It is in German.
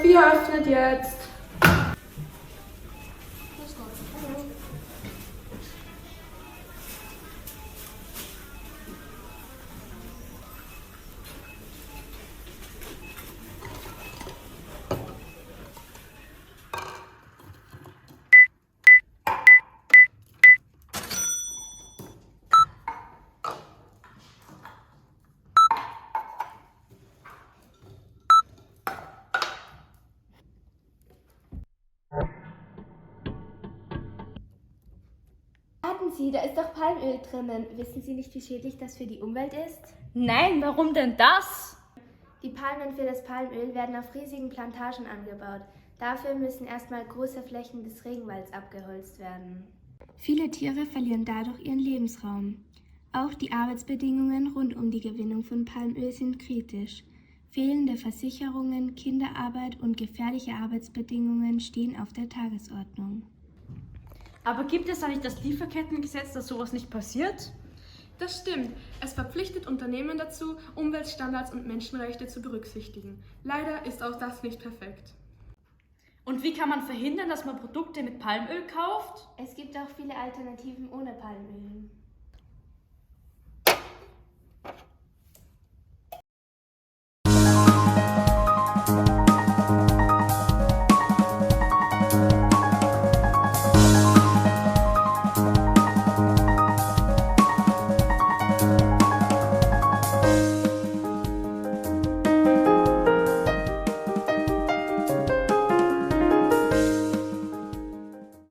Sophia öffnet jetzt. Warten Sie, da ist doch Palmöl drinnen. Wissen Sie nicht, wie schädlich das für die Umwelt ist? Nein, warum denn das? Die Palmen für das Palmöl werden auf riesigen Plantagen angebaut. Dafür müssen erstmal große Flächen des Regenwalds abgeholzt werden. Viele Tiere verlieren dadurch ihren Lebensraum. Auch die Arbeitsbedingungen rund um die Gewinnung von Palmöl sind kritisch. Fehlende Versicherungen, Kinderarbeit und gefährliche Arbeitsbedingungen stehen auf der Tagesordnung. Aber gibt es da nicht das Lieferkettengesetz, dass sowas nicht passiert? Das stimmt. Es verpflichtet Unternehmen dazu, Umweltstandards und Menschenrechte zu berücksichtigen. Leider ist auch das nicht perfekt. Und wie kann man verhindern, dass man Produkte mit Palmöl kauft? Es gibt auch viele Alternativen ohne Palmöl.